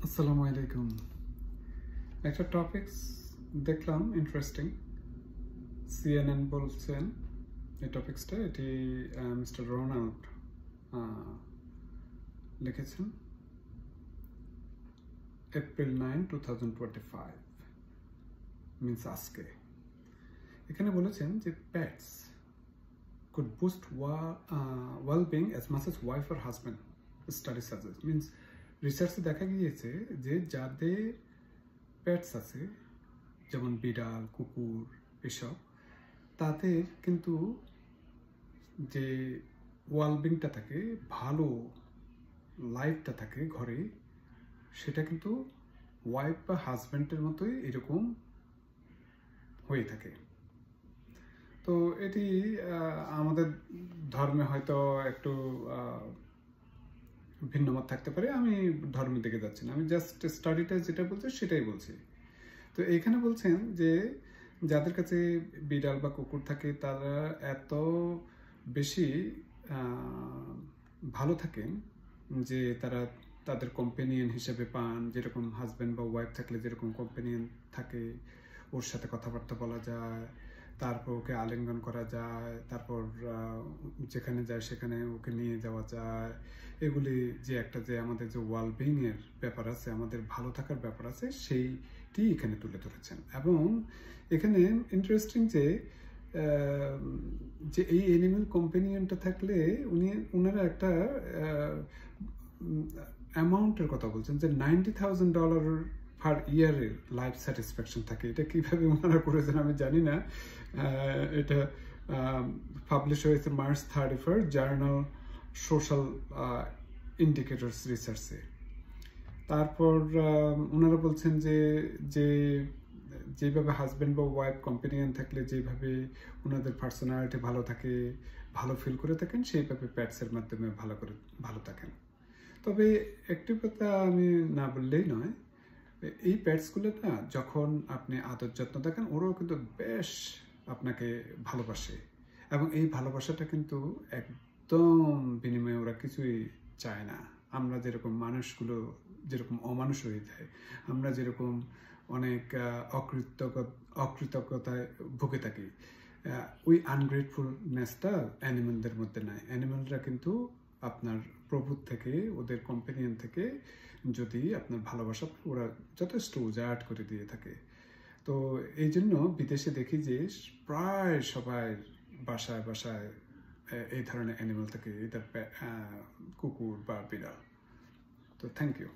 আসসালামু আলাইকুম। একটা টপিকস দেখলাম ইন্টারেস্টিং। সিএনএন বলছেন এই টপিকসটা, এটি মিস্টার রোনাল্ড লিখেছেন এপ্রিল 9, 2025, মিনস আজকে। এখানে বলেছেন যে pets could boost well-being as much as wife or husband, study suggests. Means রিসার্চে দেখা গিয়েছে যে যাদের পেটস আছে, যেমন বিড়াল, কুকুর, এসব, তাদের কিন্তু যে ওয়েলবিংটা থাকে, ভালো লাইফটা থাকে ঘরে, সেটা কিন্তু ওয়াইফ বা হাজব্যান্ডের মতোই এরকম হয়ে থাকে। তো এটি আমাদের ধর্মে হয়তো একটু ভিন্নমত থাকতে পারে। আমি ধর্মের দিকে যাচ্ছি না, আমি জাস্ট স্টাডিটা যেটা বলছি সেটাই বলছি। তো এইখানে বলছেন যে যাদের কাছে বিড়াল বা কুকুর থাকে তারা এত বেশি ভালো থাকেন যে তারা তাদের কম্পেনিয়ন হিসেবে পান, যেরকম হাজব্যান্ড বা ওয়াইফ থাকলে যেরকম কম্পেনিয়ন থাকে, ওর সাথে কথাবার্তা বলা যায়, তারপর ওকে আলিঙ্গন করা যায়, তারপর যেখানে যায় সেখানে ওকে নিয়ে যাওয়া যায়। এগুলি যে একটা যে আমাদের যে ওয়েলবিং এর ব্যাপার আছে, আমাদের ভালো থাকার ব্যাপার আছে, সেইটি এখানে তুলে ধরেছেন। এবং এখানে ইন্টারেস্টিং যে এই অ্যানিমাল কম্পেনিয়নটা থাকলে ওনারা একটা অ্যামাউন্টের কথা বলছেন যে $90,000 পার ইয়ারের লাইফ স্যাটিসফ্যাকশন থাকে। এটা কিভাবে ওনারা করেছেন আমি জানি না। এটা পাবলিশ হয়েছে মার্চ 31 জার্নাল সোশ্যাল ইন্ডিকেটরস রিসার্চে। তারপর ওনারা বলছেন যে যেভাবে হাজব্যান্ড বা ওয়াইফ কম্পেনিয়ন থাকলে যেভাবে ওনাদের পার্সোনালিটি ভালো থাকে, ভালো ফিল করে থাকেন, সেইভাবে প্যাটসের মাধ্যমে ভালো থাকেন। তবে একটি কথা আমি না বললেই নয়, এই প্যাটসগুলো না যখন আপনি আদর যত্ন দেখেন, ওরাও কিন্তু বেশ আপনাকে ভালোবাসে। এবং এই ভালোবাসাটা কিন্তু একদম বিনিময়ে ওরা কিছুই চায় না। আমরা যেরকম মানুষগুলো যেরকম অমানুষ হয়ে যায়, আমরা যেরকম অনেক অকৃতজ্ঞতায় ভুগে থাকি, ওই আনগ্রেটফুলনেসটা অ্যানিমেলদের মধ্যে নাই। অ্যানিমেলরা কিন্তু আপনার প্রভুর থেকে, ওদের কম্পেনিয়ন থেকে যদি আপনার ভালোবাসা, ওরা যথেষ্ট উজাড় করে দিয়ে থাকে। তো এই জন্য বিদেশে দেখি যে প্রায় সবাই বাসায় বাসায় এই ধরনের অ্যানিমেল থাকে, এদের কুকুর বা বিড়াল। তো থ্যাংক ইউ।